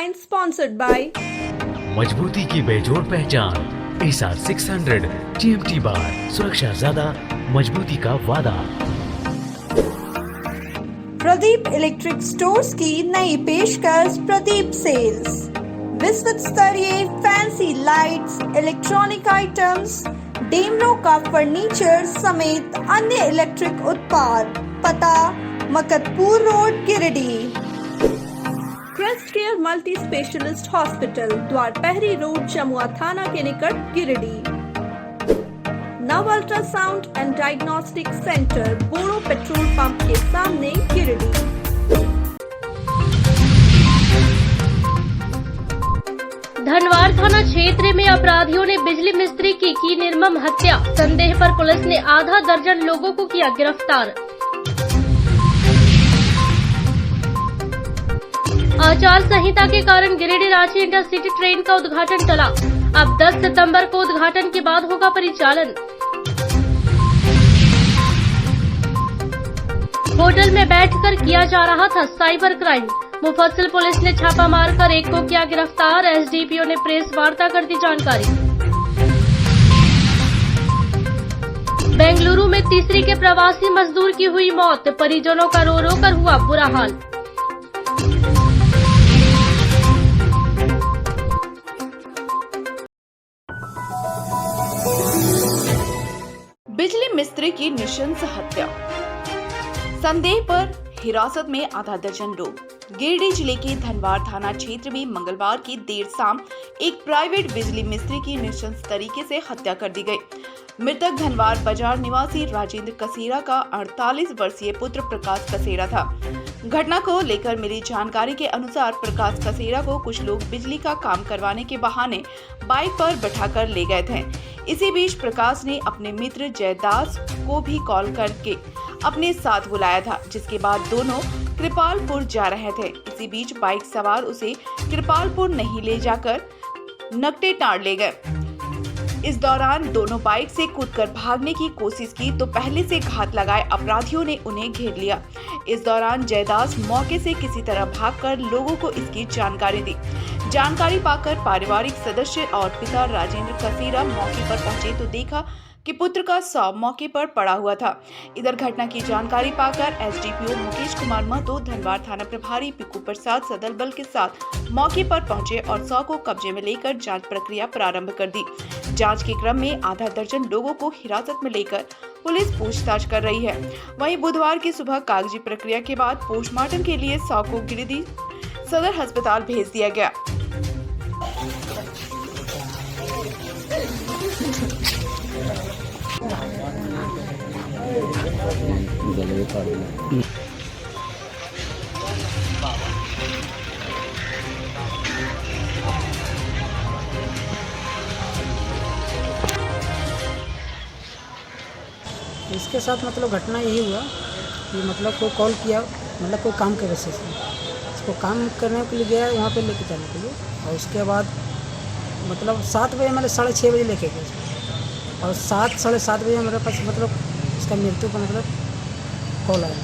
headline sponsored by मजबूती की बेजोड़ पहचान ASR 600 TMT बार, सुरक्षा ज्यादा, मजबूती का वादा। प्रदीप इलेक्ट्रिक स्टोर्स की नई पेशकश प्रदीप सेल्स। विश्व स्तरीय fancy lights, electronic items, Damro का फर्नीचर समेत अन्य इलेक्ट्रिक उत्पाद। पता Makatpur road, Giridih. Crest care multi specialist hospital, Dwarpahari road, Jamua थाना के निकट, Giridih. Nav ultrasound and diagnostic centre, Boro petrol pump के सामने, गिरिडीह। धनवार थाना क्षेत्र में अपराधियों ने बिजली मिस्त्री की निर्मम हत्या। संदेह पर पुलिस ने आधा दर्जन लोगों को किया गिरफ्तार। आचार संहिता के कारण गिरिडीह रांची इंटरसिटी ट्रेन का उद्घाटन टला। अब 10 सितंबर को उद्घाटन के बाद होगा परिचालन। होटल में बैठकर किया जा रहा था साइबर क्राइम। मुफस्सिल पुलिस ने छापा मारकर एक को किया गिरफ्तार। एसडीपीओ ने प्रेस वार्ता कर दी जानकारी। बेंगलुरु में तीसरी के प्रवासी मजदूर की हुई मौत। परिजनों का रो रो कर हुआ बुरा हाल। बिजली मिस्त्री की नृशंस हत्या। संदेह पर हिरासत में आधा दर्जन लोग। गिरिडीह जिले के धनवार थाना क्षेत्र में मंगलवार की देर शाम एक प्राइवेट बिजली मिस्त्री की नृशंस तरीके से हत्या कर दी गई। मृतक धनवार बाजार निवासी राजेंद्र कसेरा का 48 वर्षीय पुत्र प्रकाश कसेरा था। घटना को लेकर मिली जानकारी के अनुसार प्रकाश कसेरा को कुछ लोग बिजली का काम करवाने के बहाने बाइक पर बैठाकर ले गए थे। इसी बीच प्रकाश ने अपने मित्र जयदास को भी कॉल करके अपने साथ बुलाया था, जिसके बाद दोनों कृपालपुर जा रहे थे। इसी बीच बाइक सवार उसे कृपालपुर नहीं ले जाकर नकटेटाड़ ले गए। इस दौरान दोनों बाइक से कूदकर भागने की कोशिश की तो पहले से घात लगाए अपराधियों ने उन्हें घेर लिया। इस दौरान जयदास मौके से किसी तरह भागकर लोगों को इसकी जानकारी दी। जानकारी पाकर पारिवारिक सदस्य और पिता राजेंद्र कसेरा मौके पर पहुंचे तो देखा कि पुत्र का शव मौके पर पड़ा हुआ था। इधर घटना की जानकारी पाकर एसडीपीओ मुकेश कुमार महतो, धनवार थाना प्रभारी पिकू प्रसाद सदल बल के साथ मौके पर पहुंचे और शव को कब्जे में लेकर जांच प्रक्रिया प्रारंभ कर दी। जांच के क्रम में आधा दर्जन लोगों को हिरासत में लेकर पुलिस पूछताछ कर रही है। वहीं बुधवार की सुबह कागजी प्रक्रिया के बाद पोस्टमार्टम के लिए शव को गिरिडीह सदर अस्पताल भेज दिया गया। इसके साथ मतलब घटना यही हुआ कि मतलब कोई कॉल किया, मतलब कोई काम के वजह से इसको काम करने के लिए गया वहाँ पे लेके जाने के लिए, और उसके बाद मतलब 7 बजे मतलब 6:30 बजे लेके गए और 7 साढ़े 7 बजे मेरे पास मतलब उसका मृत्यु का मतलब कॉल आया।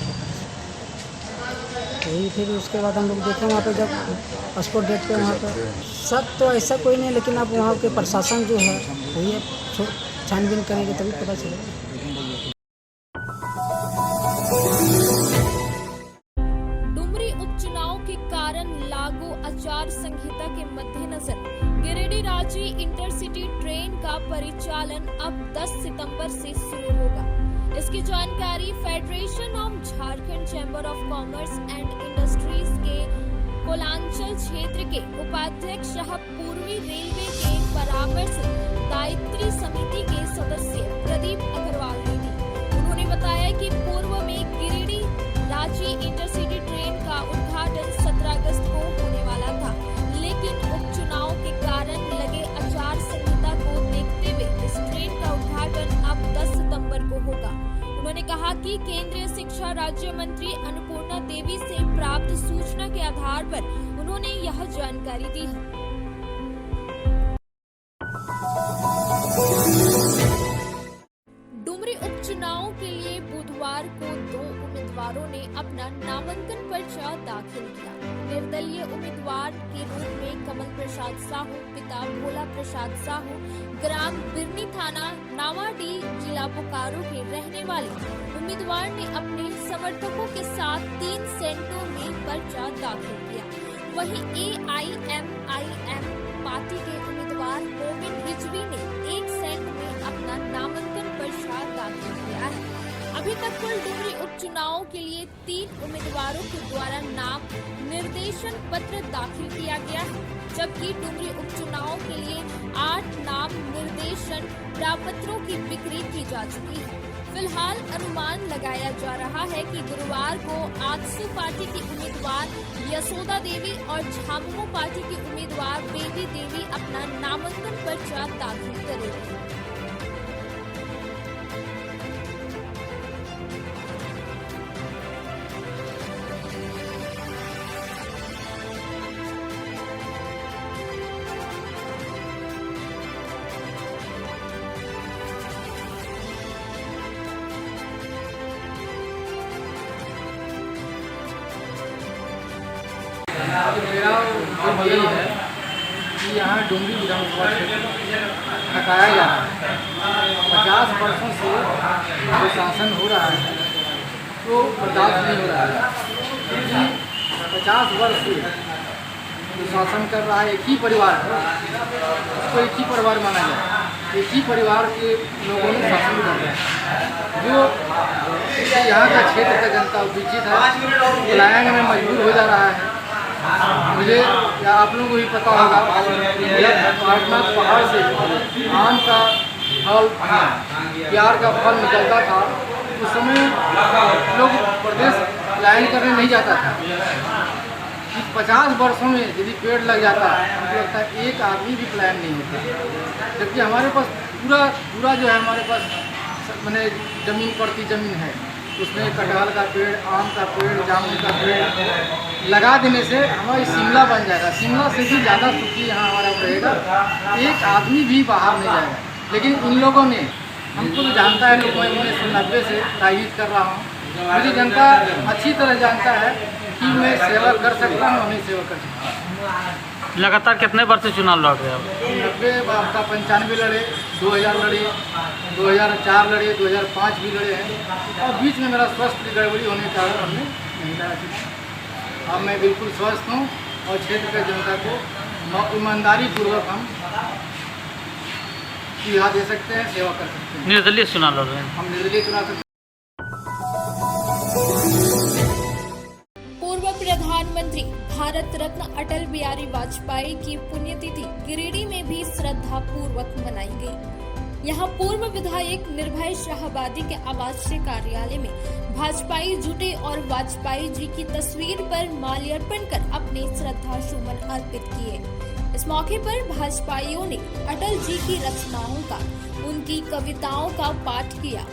यही फिर उसके बाद हम लोग देखे वहाँ पे जब स्पॉट डेट पे वहाँ पे सब तो ऐसा कोई नहीं, लेकिन अब वहाँ के प्रशासन जो है वही है छानबीन करेंगे तभी पता चलेगा। डुमरी उपचुनाव के कारण लागू आचार संहिता के मद्देनजर गिरिडीह रांची इंटरसिटी ट्रेन का परिचालन अब 10 सितंबर से शुरू होगा। इसकी जानकारी federation of Jharkhand chamber of commerce and industries के कोलांचल क्षेत्र के उपाध्यक्ष सह पूर्वी रेलवे के परामर्श दायित्व समिति के सदस्य प्रदीप अग्रवाल ने दी। उन्होंने बताया कि पूर्व में गिरिडीह रांची इंटरसिटी ट्रेन का उद्घाटन 17 अगस्त को होने वाला था, लेकिन उपचुनाव के कारण लगे आचार संहिता को देखते हुए इस ट्रेन का उद्घाटन अब 10 सितंबर को होगा। उन्होंने कहा कि केंद्रीय शिक्षा राज्य मंत्री अन्नपूर्णा देवी से प्राप्त सूचना के आधार पर उन्होंने यह जानकारी दी है। डुमरी उपचुनाव के लिए बुधवार को 2 उम्मीदवारों ने अपना नामांकन पर्चा दाखिल किया। निर्दलीय उम्मीदवार के रूप प्रसाद साहू पिता भोला प्रसाद साहू ग्राम बिरनी थाना नावाडी जिला बोकारो के रहने वाले उम्मीदवार ने अपने समर्थकों के साथ 3 सेंटों में पर्चा दाखिल किया। वहीं AIMIM पार्टी के उम्मीदवार गोविंद रिजवी ने 1 सेंट में अपना नामांकन पर्चा दाखिल किया है। अभी तक कुल डुमरी उपचुनाव के लिए 3 उम्मीदवारों के द्वारा नाम निर्देशन पत्र दाखिल किया गया है, जबकि डुमरी उपचुनाव के लिए 8 नाम निर्देशन प्रापत्रों की बिक्री की जा चुकी है। फिलहाल अनुमान लगाया जा रहा है कि गुरुवार को आजसू पार्टी की उम्मीदवार यशोदा देवी और झामुमो पार्टी की उम्मीदवार बेबी देवी अपना नामांकन पर्चा दाखिल करेंगे। मेरा उद्देश्य यही है कि यहाँ डुमरी विधानसभा क्षेत्र हटाया जा रहा है। 50 वर्षों से जो शासन हो रहा है तो बर्दाश्त नहीं हो रहा है, क्योंकि 50 वर्ष से जो शासन कर रहा है एक ही परिवार है, उसको एक ही परिवार माना जाए, एक ही परिवार के लोगों ने शासन कर रहा है। जो यहाँ का क्षेत्र का जनता उपेक्षित है, पलायन में मजबूर हो जा रहा है। मुझे या आप लोगों को भी पता होगा, पाटना पहाड़ से आम का फल प्यार का फल निकलता था, उस समय लोग प्रदेश पलायन करने नहीं जाता था। कि 50 वर्षों में यदि पेड़ लग जाता है, मुझे लगता है एक आदमी भी पलायन नहीं होता। जबकि हमारे पास पूरा जो है हमारे पास मैंने ज़मीन पड़ती ज़मीन है, उसमें कटहल का पेड़, आम का पेड़, जामुन का पेड़ लगा देने से हमारी शिमला बन जाएगा। शिमला से भी ज़्यादा सुखी यहाँ हमारा रहेगा, एक आदमी भी बाहर नहीं जाएगा। लेकिन इन लोगों ने, हमको तो जानता है लोग, मैं 1990 से राजनीति कर रहा हूँ, मुझे जनता अच्छी तरह जानता है कि मैं सेवा कर सकता हूँ, नहीं सेवा कर सकता हूँ। लगातार कितने वर्ष से चुनाव लड़ रहे हैं? 90 आपका 95 लड़े, 2000 लड़े, 2004 लड़े, 2005 भी लड़े हैं, और बीच में मेरा स्वास्थ्य की गड़बड़ी होने के कारण हमने नहीं लड़ा चुका। अब मैं बिल्कुल स्वस्थ हूँ और क्षेत्र के जनता को ईमानदारी पूर्वक हम सुविधा दे सकते हैं, सेवा कर सकते हैं। निर्दलीय चुनाव लड़ रहे हैं? हम निर्दलीय चुनाव सकते हैं। पूर्व प्रधानमंत्री भारत रत्न अटल बिहारी वाजपेयी की पुण्यतिथि गिरिडीह में भी श्रद्धा पूर्वक मनाई गई। यहाँ पूर्व विधायक निर्भय शाहबादी के आवासीय कार्यालय में भाजपाई जुटे और वाजपेयी जी की तस्वीर पर माल्यार्पण कर अपने श्रद्धा सुमन अर्पित किए। इस मौके पर भाजपाइयों ने अटल जी की रचनाओं का, उनकी कविताओं का पाठ किया।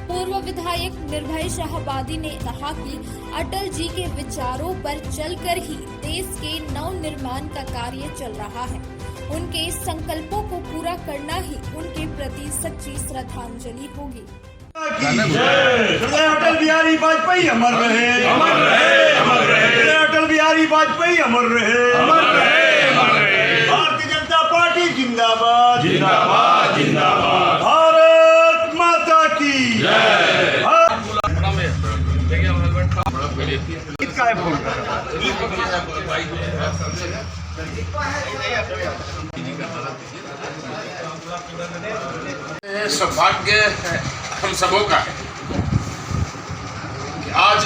पूर्व विधायक निर्भय शाहबादी ने कहा कि अटल जी के विचारों पर चलकर ही देश के नव निर्माण का कार्य चल रहा है। उनके संकल्पों को पूरा करना ही उनके प्रति सच्ची श्रद्धांजलि होगी। अटल बिहारी वाजपेयी अमर रहे, अमर रहे, अमर रहे। अटल बिहारी वाजपेयी अमर रहे, अमर रहे, अमर रहे। भारतीय जनता पार्टी जिंदाबाद, जिंदाबाद, जिंदाबाद। भारत माता की जय। सौभाग्य हम सबों का है कि आज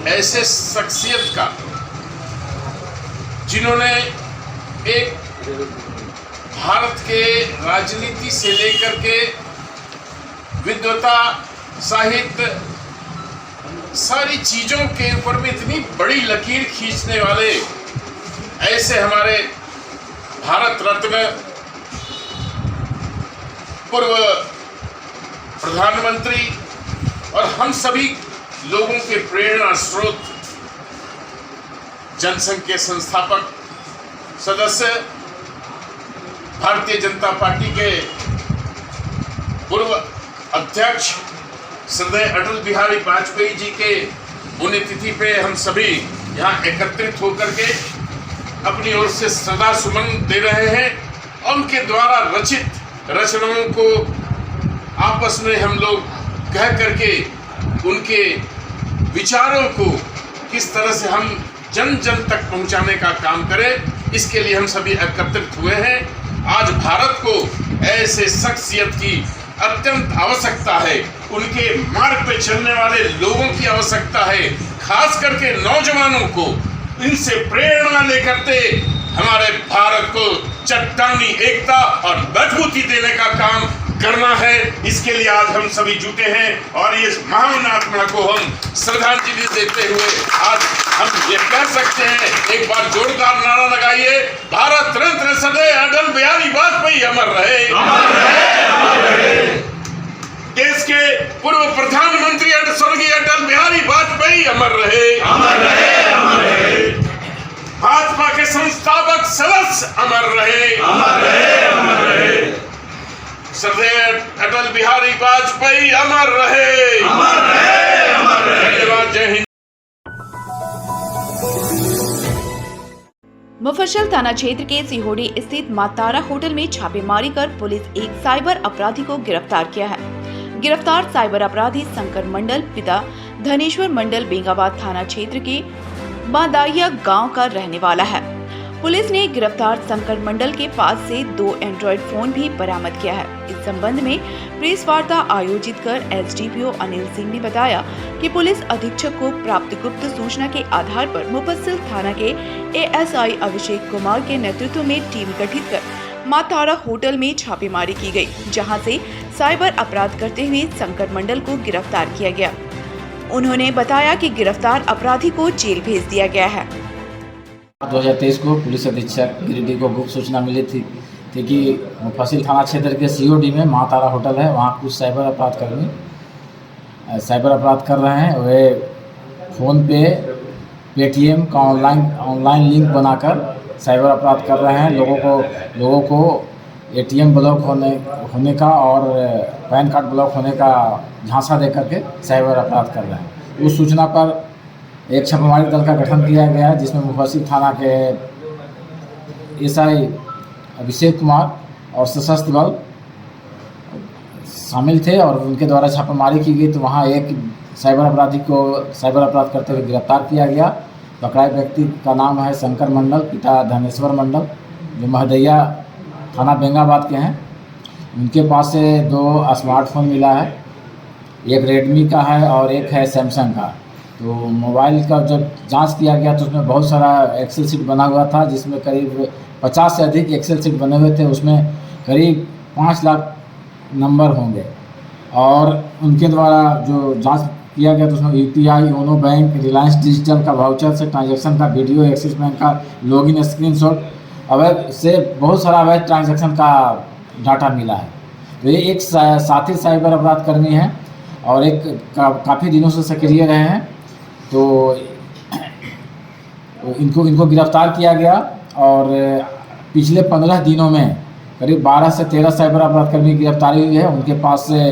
ऐसे शख्सियत का, जिन्होंने एक भारत के राजनीति से लेकर के विद्वता, साहित्य, सारी चीजों के ऊपर में इतनी बड़ी लकीर खींचने वाले ऐसे हमारे भारत रत्न पूर्व प्रधानमंत्री और हम सभी लोगों के प्रेरणा स्रोत, जनसंघ के संस्थापक सदस्य, भारतीय जनता पार्टी के पूर्व अध्यक्ष श्रद्धेय अटल बिहारी वाजपेयी जी के पुण्यतिथि पे हम सभी यहाँ एकत्रित होकर के अपनी ओर से सदा सुमन दे रहे हैं और उनके द्वारा रचित रचनाओं को आपस में हम लोग कह करके उनके विचारों को किस तरह से हम जन जन तक पहुंचाने का काम करें, इसके लिए हम सभी एकत्रित हुए हैं। आज भारत को ऐसे शख्सियत की अत्यंत आवश्यकता है, उनके मार्ग पे चलने वाले लोगों की आवश्यकता है, खास करके नौजवानों को इनसे प्रेरणा लेकर के हमारे भारत को चट्टानी एकता और मजबूती देने का काम करना है। इसके लिए आज हम सभी जुटे हैं और इस महान आत्मा को हम श्रद्धांजलि देते हुए आज हम ये कह सकते हैं, एक बार जोरदार नारा लगाइए, भारत रत्न सदैव अटल बिहारी वाजपेयी अमर रहे, अमर रहे, अमर रहे। देश के पूर्व प्रधानमंत्री स्वर्गीय अटल बिहारी वाजपेयी अमर रहे, अमर रहे, अमर रहे। भाजपा के संस्थापक सदस्य अमर रहे, अमर रहे, अमर रहे। सदैव अटल बिहारी वाजपेयी अमर रहे, अमर रहे, अमर रहे। धन्यवाद, जय हिंद। मुफस्सिल थाना क्षेत्र के सिहोड़ी स्थित मां तारा होटल में छापेमारी कर पुलिस एक साइबर अपराधी को गिरफ्तार किया है। गिरफ्तार साइबर अपराधी शंकर मंडल पिता धनेश्वर मंडल बेंगाबाद थाना क्षेत्र के बादाइया गांव का रहने वाला है। पुलिस ने गिरफ्तार शंकर मंडल के पास से 2 एंड्रॉइड फोन भी बरामद किया है। इस संबंध में प्रेस वार्ता आयोजित कर एसडीपीओ अनिल सिंह ने बताया कि पुलिस अधीक्षक को प्राप्त गुप्त सूचना के आधार पर मुफस्सिल थाना के एएसआई अभिषेक कुमार के नेतृत्व में टीम गठित कर मां तारा होटल में छापेमारी की गई, जहां से साइबर अपराध करते हुए शंकर मंडल को गिरफ्तार किया गया। उन्होंने बताया कि गिरफ्तार अपराधी को जेल भेज दिया गया है। 2023 को पुलिस अधीक्षक गिरिडीह को गुप्त सूचना मिली थी कि मुफस्सिल थाना क्षेत्र के सीओडी में मां तारा होटल है, वहाँ कुछ साइबर अपराधकर्मी साइबर अपराध कर रहे हैं। वे फ़ोन पे पेटीएम का ऑनलाइन लिंक बनाकर साइबर अपराध कर रहे हैं। लोगों को एटीएम ब्लॉक होने का और पैन कार्ड ब्लॉक होने का झांसा दे करके साइबर अपराध कर रहे हैं। उस सूचना पर एक छापेमारी दल का गठन किया गया है, जिसमें मुफस्सिल थाना के एसआई अभिषेक कुमार और सशस्त्र बल शामिल थे और उनके द्वारा छापेमारी की गई। तो वहाँ एक साइबर अपराधी को साइबर अपराध करते हुए गिरफ्तार किया गया। पकड़ाए व्यक्ति का नाम है शंकर मंडल पिता धनेश्वर मंडल, जो महदैया थाना बेंगाबाद के हैं। उनके पास से 2 स्मार्टफोन मिला है, एक रेडमी का है और एक है सैमसंग का। तो मोबाइल का जब जांच किया गया तो उसमें बहुत सारा एक्सेल शीट बना हुआ था, जिसमें करीब 50 से अधिक एक्सेल शीट बने हुए थे। उसमें करीब 5 लाख नंबर होंगे और उनके द्वारा जो जांच किया गया तो उसमें UPI, YONO bank, Reliance digital का वाउचर से ट्रांजैक्शन का वीडियो, एक्सिस बैंक का लॉगिन स्क्रीनशॉट, अवैध से बहुत सारा अवैध ट्रांजैक्शन का डाटा मिला है। तो ये एक साथी साइबर अपराध कर्मी हैं और एक काफ़ी दिनों से सक्रिय रहे हैं। तो इनको गिरफ्तार किया गया और पिछले 15 दिनों में करीब 12 से 13 साइबर अपराध कर्मी की गिरफ्तारी हुई है। उनके पास से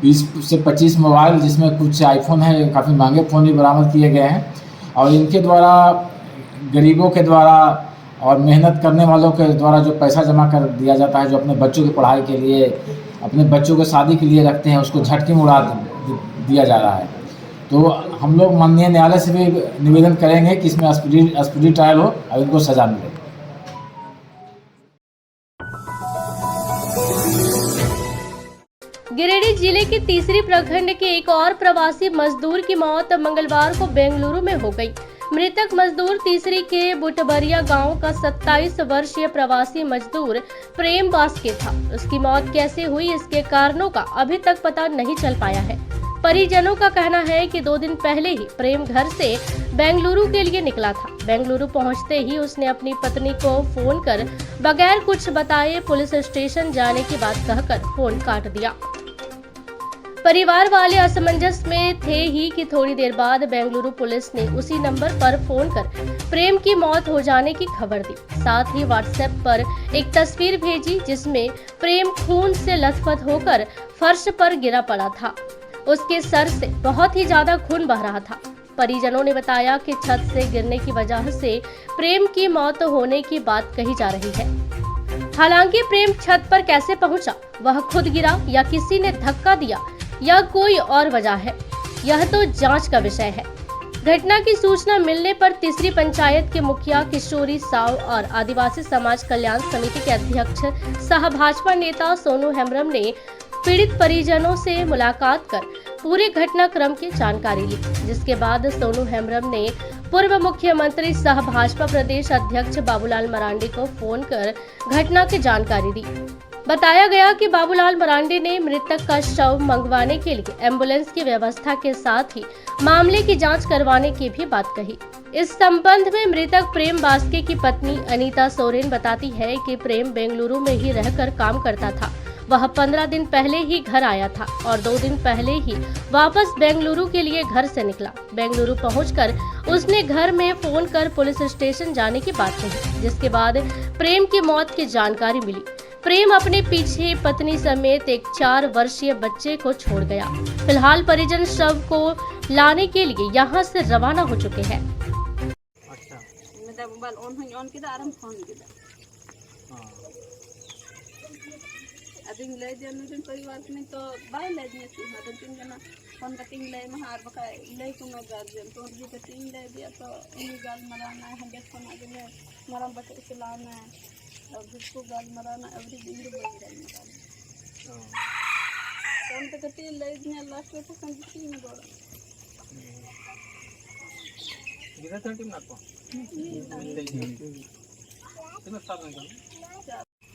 20 से 25 मोबाइल, जिसमें कुछ आईफोन है, काफ़ी महंगे फ़ोन भी बरामद किए गए हैं। और इनके द्वारा गरीबों के द्वारा और मेहनत करने वालों के द्वारा जो पैसा जमा कर दिया जाता है, जो अपने बच्चों की पढ़ाई के लिए, अपने बच्चों के शादी के लिए रखते हैं, उसको झटके में उड़ा दिया जा रहा है। तो हम लोग माननीय न्यायालय से भी निवेदन करेंगे कि इसमें स्पीडी ट्रायल हो और इनको सजा मिले। गिरिडीह जिले के तीसरी प्रखंड के एक और प्रवासी मजदूर की मौत मंगलवार को बेंगलुरु में हो गई। मृतक मजदूर तीसरी के बुटबरिया गांव का 27 वर्षीय प्रवासी मजदूर प्रेम बास्के था। उसकी मौत कैसे हुई, इसके कारणों का अभी तक पता नहीं चल पाया है। परिजनों का कहना है कि 2 दिन पहले ही प्रेम घर से बेंगलुरु के लिए निकला था। बेंगलुरु पहुंचते ही उसने अपनी पत्नी को फोन कर बगैर कुछ बताए पुलिस स्टेशन जाने की बात कहकर फोन काट दिया। परिवार वाले असमंजस में थे ही कि थोड़ी देर बाद बेंगलुरु पुलिस ने उसी नंबर पर फोन कर प्रेम की मौत हो जाने की खबर दी। साथ ही व्हाट्सएप पर एक तस्वीर भेजी जिसमें प्रेम खून से लथपथ होकर फर्श पर गिरा पड़ा था। उसके सर से बहुत ही ज्यादा खून बह रहा था। परिजनों ने बताया कि छत से गिरने की वजह से प्रेम की मौत होने की बात कही जा रही है। हालांकि प्रेम छत पर कैसे पहुंचा, वह खुद गिरा या किसी ने धक्का दिया या कोई और वजह है, यह तो जांच का विषय है। घटना की सूचना मिलने पर तीसरी पंचायत के मुखिया किशोरी साव और आदिवासी समाज कल्याण समिति के अध्यक्ष सह भाजपा नेता सोनू हेम्ब्रम ने पीड़ित परिजनों से मुलाकात कर पूरे घटनाक्रम की जानकारी ली, जिसके बाद सोनू हेम्ब्रम ने पूर्व मुख्यमंत्री सह भाजपा प्रदेश अध्यक्ष बाबूलाल मरांडी को फोन कर घटना की जानकारी दी। बताया गया कि बाबूलाल मरांडी ने मृतक का शव मंगवाने के लिए एम्बुलेंस की व्यवस्था के साथ ही मामले की जांच करवाने की भी बात कही। इस संबंध में मृतक प्रेम बास्के की पत्नी अनीता सोरेन बताती है कि प्रेम बेंगलुरु में ही रहकर काम करता था। वह 15 दिन पहले ही घर आया था और 2 दिन पहले ही वापस बेंगलुरु के लिए घर से निकला। बेंगलुरु पहुंचकर उसने घर में फोन कर पुलिस स्टेशन जाने की बात कही, जिसके बाद प्रेम की मौत की जानकारी मिली। प्रेम अपने पीछे पत्नी समेत एक 4 वर्षीय बच्चे को छोड़ गया। फिलहाल परिजन शव को लाने के लिए यहाँ से रवाना हो चुके हैं। अदिंग ले जन परिवार में तो बाय ले दिए थे तो 3 जना फोन कटिंग ले महार बका ले को मैं गार्जियन तो जी कटिंग ले दिया तो इन गाल मराना है देख को ना ले मरा बटे चलाना है और जिसको गाल मराना एवरी दिन बोल रहा है कौन तो कटिंग ले दिया लास्ट में तो संगीत में बोला गिरा था टीम ना को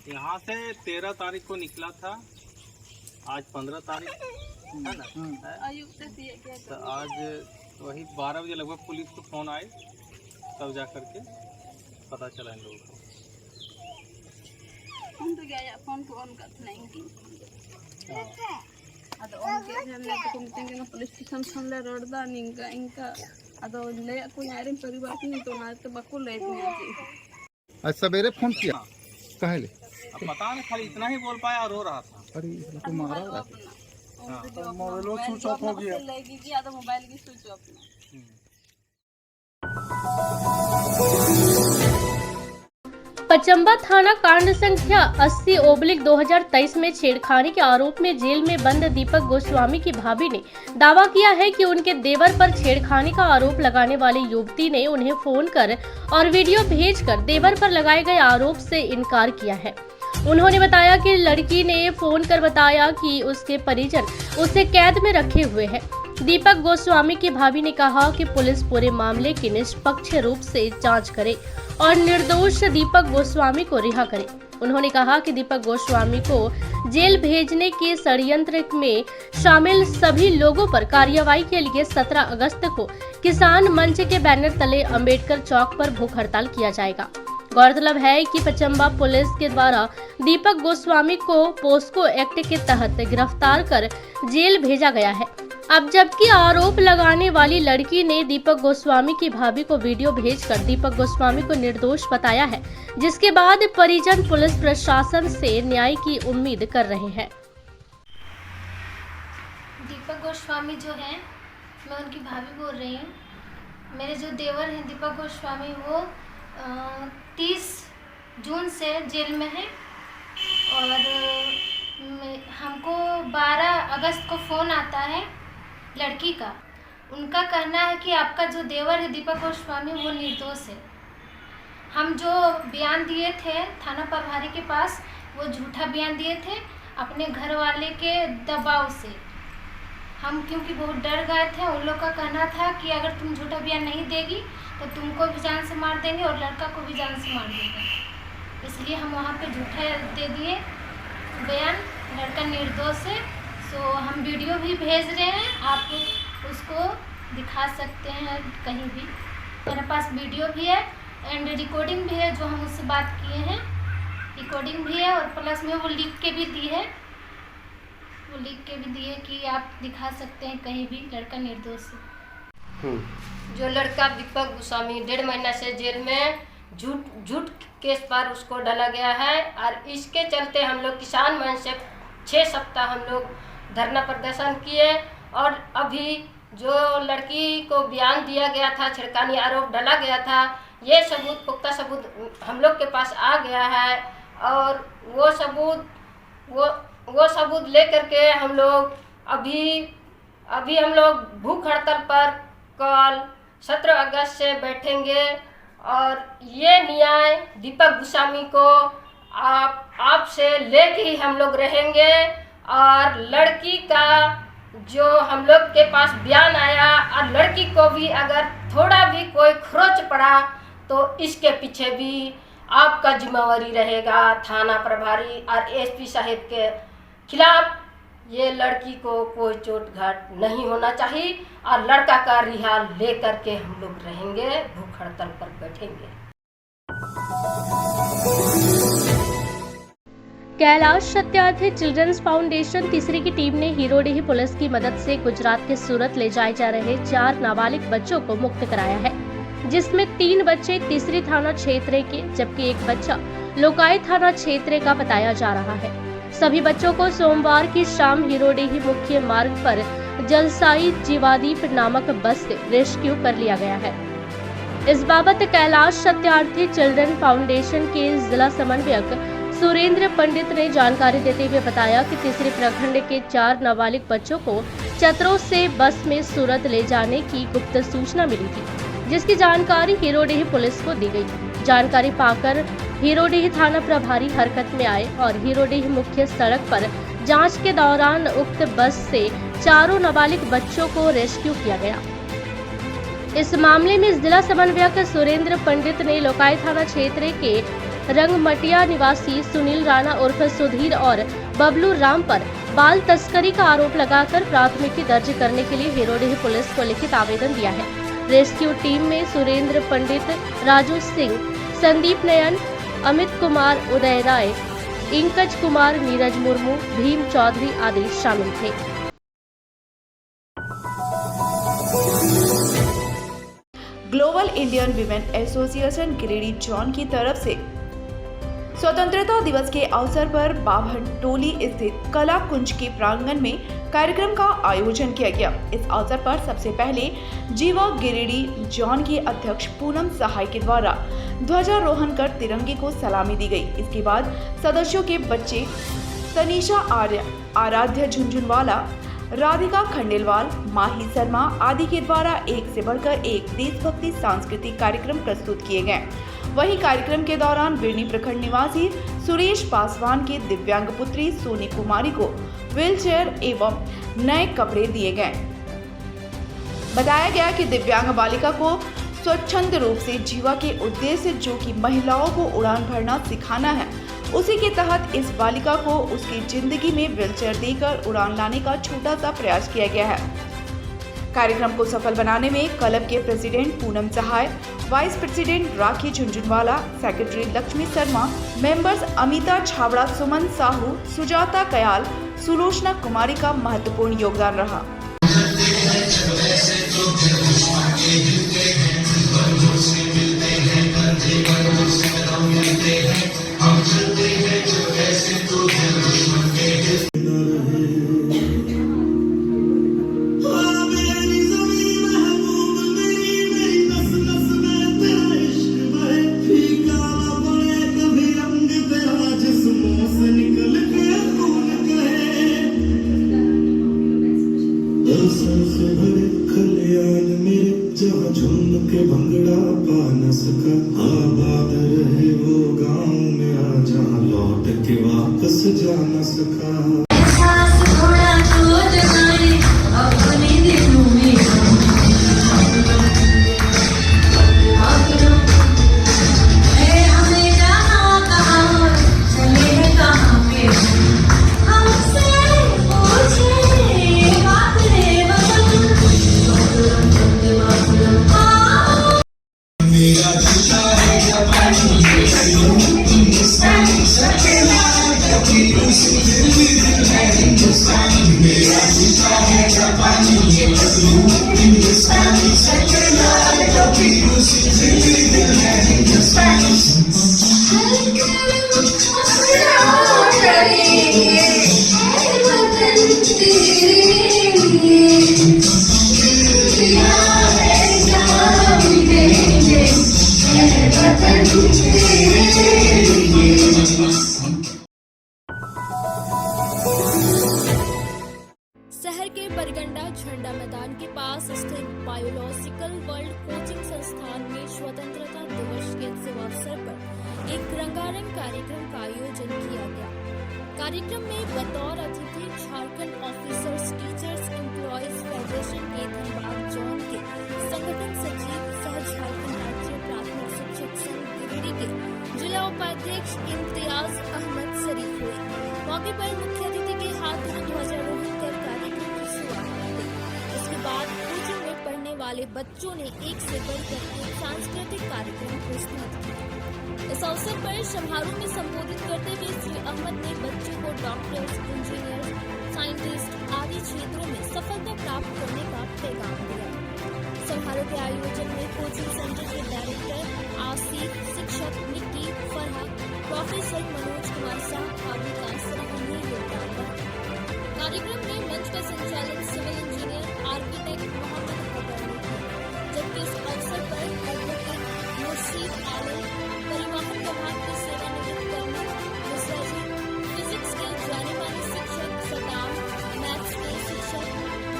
यहाँ से 13 तारीख को निकला था, आज 15 तारीख है ना, तो आज वही 12 बजे लगभग पुलिस को फोन आए, तब जा करके पता चला इन लोगों को। फोन तो गया फोन को ऑन करते नहीं की अद ऑन के हमने तो मिटिंग में पुलिस स्टेशन संले रोडदा निंका इनका अद ले को यार परिवार नहीं तो ना तो बको ले आज सवेरे फोन किया कहे ले अब पता नहीं, खाली इतना ही बोल पाया और रो रहा था। अरे इसको मारा था मोबाइल स्विच ऑफ हो गया तो मोबाइल की स्विच ऑफ। पचंबा थाना कांड संख्या 80/2023 में छेड़खानी के आरोप में जेल में बंद दीपक गोस्वामी की भाभी ने दावा किया है कि उनके देवर पर छेड़खानी का आरोप लगाने वाली युवती ने उन्हें फोन कर और वीडियो भेजकर देवर पर लगाए गए आरोप से इनकार किया है। उन्होंने बताया कि लड़की ने फोन कर बताया कि उसके परिजन उसे कैद में रखे हुए हैं। दीपक गोस्वामी की भाभी ने कहा कि पुलिस पूरे मामले की निष्पक्ष रूप से जांच करे और निर्दोष दीपक गोस्वामी को रिहा करे। उन्होंने कहा कि दीपक गोस्वामी को जेल भेजने के षड्यंत्र में शामिल सभी लोगों पर कार्रवाई के लिए 17 अगस्त को किसान मंच के बैनर तले अंबेडकर चौक पर भूख हड़ताल किया जाएगा। गौरतलब है कि पचंबा पुलिस के द्वारा दीपक गोस्वामी को पोस्को एक्ट के तहत गिरफ्तार कर जेल भेजा गया है। अब जबकि आरोप लगाने वाली लड़की ने दीपक गोस्वामी की भाभी को वीडियो भेजकर दीपक गोस्वामी को निर्दोष बताया है, जिसके बाद परिजन पुलिस प्रशासन से न्याय की उम्मीद कर रहे हैं। दीपक गोस्वामी जो हैं, मैं उनकी भाभी बोल रही हूँ। मेरे जो देवर हैं दीपक गोस्वामी, वो 30 जून से जेल में है और हमको 12 अगस्त को फ़ोन आता है लड़की का। उनका कहना है कि आपका जो देवर है दीपक गोस्वामी वो निर्दोष है। हम जो बयान दिए थे थाना प्रभारी के पास, वो झूठा बयान दिए थे अपने घर वाले के दबाव से। हम क्योंकि बहुत डर गए थे। उन लोग का कहना था कि अगर तुम झूठा बयान नहीं देगी तो तुमको भी जान से मार देंगे और लड़का को भी जान से मार देंगे। इसलिए हम वहाँ पे झूठा दे दिए बयान, लड़का निर्दोष है। सो हम वीडियो भी भेज रहे हैं, आप उसको दिखा सकते हैं कहीं भी। मेरे पास वीडियो भी है एंड रिकॉर्डिंग भी है, जो हम उससे बात किए हैं, रिकॉर्डिंग भी है और प्लस में वो लिख के भी दी है, वो लिख के भी दी है कि आप दिखा सकते हैं कहीं भी लड़का निर्दोष है। जो लड़का दीपक गोस्वामी 1.5 महीना से जेल में झूठ केस पर उसको डाला गया है और इसके चलते हम लोग किसान मंच से 6 सप्ताह हम लोग धरना प्रदर्शन किए और अभी जो लड़की को बयान दिया गया था, छिड़कानी आरोप डाला गया था, ये सबूत, पुख्ता सबूत हम लोग के पास आ गया है। और वो सबूत लेकर के हम लोग अभी हम लोग भूख हड़ताल पर कल 17 अगस्त से बैठेंगे और ये न्याय दीपक गोस्वामी को आपसे लेके ही हम लोग रहेंगे। और लड़की का जो हम लोग के पास बयान आया और लड़की को भी अगर थोड़ा भी कोई खरोच पड़ा तो इसके पीछे भी आपका जिम्मेवारी रहेगा। थाना प्रभारी और एसपी साहब के खिलाफ ये लड़की को कोई चोट घाट नहीं होना चाहिए और लड़का का रिहा लेकर के हम लोग रहेंगे, भूख हड़ताल पर बैठेंगे। कैलाश सत्यार्थी चिल्ड्रंस फाउंडेशन तीसरी की टीम ने हीरोडीही पुलिस की मदद से गुजरात के सूरत ले जाए जा रहे 4 नाबालिग बच्चों को मुक्त कराया है, जिसमें 3 बच्चे तीसरी थाना क्षेत्र के जबकि 1 बच्चा लोकाई थाना क्षेत्र का बताया जा रहा है। सभी बच्चों को सोमवार की शाम हीरोडीही मुख्य मार्ग पर जलसाई जीवादीप नामक बस से रेस्क्यू कर लिया गया है। इस बाबत कैलाश सत्यार्थी चिल्ड्रन फाउंडेशन के जिला समन्वयक सुरेंद्र पंडित ने जानकारी देते हुए बताया कि तीसरी प्रखंड के 4 नाबालिग बच्चों को चतरों से बस में सूरत ले जाने की गुप्त सूचना मिली थी, जिसकी जानकारी हीरोडीही पुलिस को दी गई। जानकारी पाकर हीरोडीही थाना प्रभारी हरकत में आए और हीरोडीही मुख्य सड़क पर जांच के दौरान उक्त बस से 4 नाबालिग बच्चों को रेस्क्यू किया गया। इस मामले में जिला समन्वयक सुरेंद्र पंडित ने लोकाई थाना क्षेत्र के रंगमटिया निवासी सुनील राणा उर्फ सुधीर और बबलू राम पर बाल तस्करी का आरोप लगाकर प्राथमिकी दर्ज करने के लिए हीरोडीही पुलिस को लिखित आवेदन दिया है। रेस्क्यू टीम में सुरेंद्र पंडित, राजू सिंह, संदीप नयन, अमित कुमार, उदय राय, इंकज कुमार, नीरज मुर्मू, भीम चौधरी आदि शामिल थे। Global Indian women association Giridih zone की तरफ से स्वतंत्रता दिवस के अवसर पर बाभन टोली स्थित कला कुंज के प्रांगण में कार्यक्रम का आयोजन किया गया। इस अवसर पर सबसे पहले जीवा गिरिडीह जोन की अध्यक्ष पूनम सहाय के द्वारा ध्वजारोहण कर तिरंगे को सलामी दी गई। इसके बाद सदस्यों के बच्चे तनीषा आराध्य झुंझुनवाला, राधिका खंडेलवाल, माही शर्मा आदि के द्वारा एक से बढ़कर एक देशभक्ति सांस्कृतिक कार्यक्रम प्रस्तुत किए गए। वहीं कार्यक्रम के दौरान बिरनी प्रखंड निवासी सुरेश पासवान की दिव्यांग पुत्री सोनी कुमारी को व्हीलचेयर एवं नए कपड़े दिए गए। बताया गया कि दिव्यांग बालिका को स्वच्छंद रूप से जीवा के उद्देश्य जो कि महिलाओं को उड़ान भरना सिखाना है, उसी के तहत इस बालिका को उसकी जिंदगी में व्हीलचेयर देकर उड़ान लाने का छोटा सा प्रयास किया गया है। कार्यक्रम को सफल बनाने में क्लब के प्रेसिडेंट पूनम सहाय, वाइस प्रेसिडेंट राखी झुंझुनवाला, सेक्रेटरी लक्ष्मी शर्मा, मेंबर्स अमिता छावड़ा, सुमन साहू, सुजाता कयाल, सुलोचना कुमारी का महत्वपूर्ण योगदान रहा। झुंड के भंगड़ा पा न सका, आबाद रहे वो गाँव मेरा जहाँ लौट के वापस जा न सका। शहर के बरगंडा झंडा मैदान के पास स्थित बायोलॉजिकल वर्ल्ड कोचिंग संस्थान में स्वतंत्रता दिवस के शुभ अवसर पर एक रंगारंग कार्यक्रम का आयोजन किया गया। कार्यक्रम में बतौर अतिथि Jharkhand officers teachers employees federation के धनबाद जोन के संगठन सचिव सह झारखंड राज्य प्राथमिक शिक्षक संघ गिरिडीह के जिला उपाध्यक्ष इम्तियाज अहमद शरीफ हुए। मौके पर मुख्य अतिथि के हाथ में ध्वजारोहण कर कार्यक्रम की शुरुआत की गई। इसके बाद कोचिंग में पढ़ने वाले बच्चों ने एक से बढ़कर एक सांस्कृतिक कार्यक्रम प्रस्तुत किया। इस अवसर पर समारोह में संबोधित करते हुए श्री अहमद ने बच्चों को डॉक्टर्स, इंजीनियर, साइंटिस्ट आदि क्षेत्रों में सफलता प्राप्त करने का पैगाम दिया। समारोह के आयोजन में कोचिंग सेंटर के डायरेक्टर आसिफ, शिक्षक निक्की, फरहाद, प्रोफेसर मनोज कुमार शाह आदि का सराहनीय योगदान रहा। कार्यक्रम में मंच का संचालन सिविल इंजीनियर आर्किटेक्ट मोहम्मद खबर ने किया, जबकि इस अवसर पर एडवोकेट मुर्शीद आलम, परिवहन विभाग के सेवानिवृत्त कर्मी मिश्रा जी, फिजिक्स के जाने माने शिक्षक सदाम, मैथ्स के शिक्षक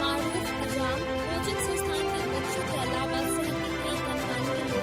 मारूफ अजाम, कोचिंग संस्थान के बच्चों के अलावा शहर के कई गणमान्य लोग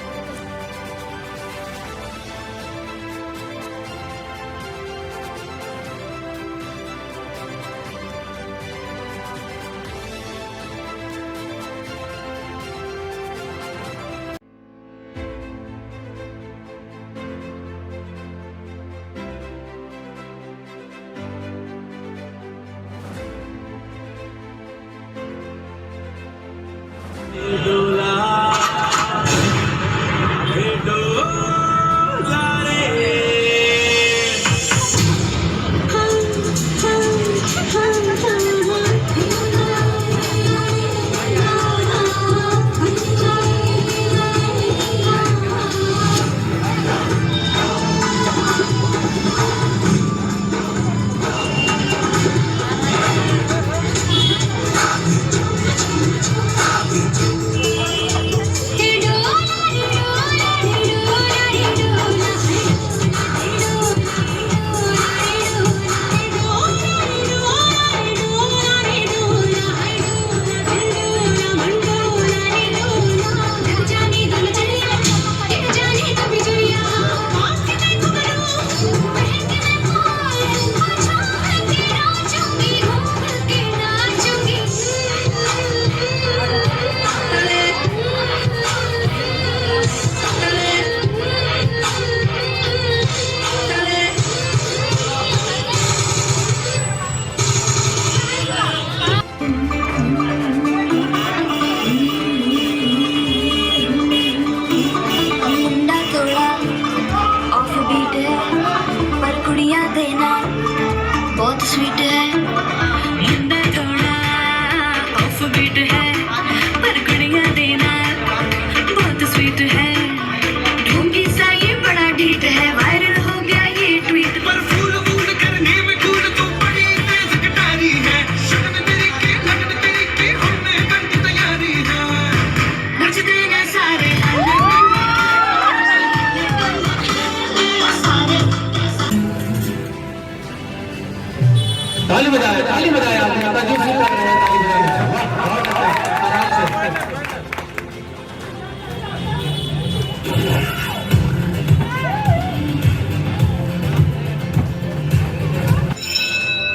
ताली बजाए आपने अपना जो फील कर रहे हैं ताली बजाए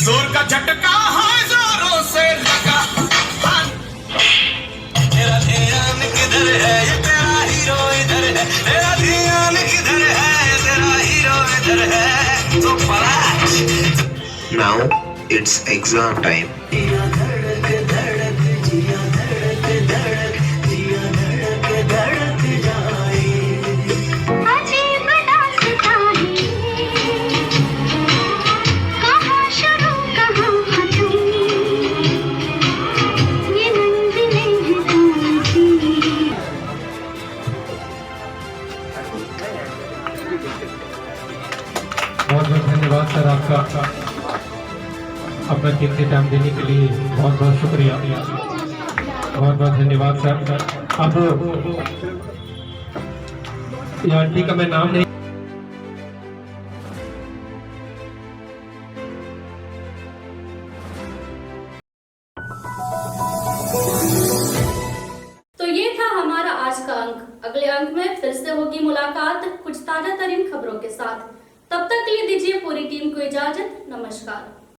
जोर का झटका है जोरों से लगा तेरा ध्यान किधर है ये तेरा हीरो इधर है तेरा ध्यान किधर है तेरा हीरो इधर है तो पलाश Now it's exam time. बहुत बहुत धन्यवाद सर आपका अपना कीमती टाइम देने के लिए बहुत बहुत शुक्रिया बहुत बहुत धन्यवाद सर। अब ये आंटी का मैं नाम नहीं अगले अंक में फिर से होगी मुलाकात कुछ ताजा तरीन खबरों के साथ। तब तक के लिए दीजिए पूरी टीम को इजाजत। नमस्कार।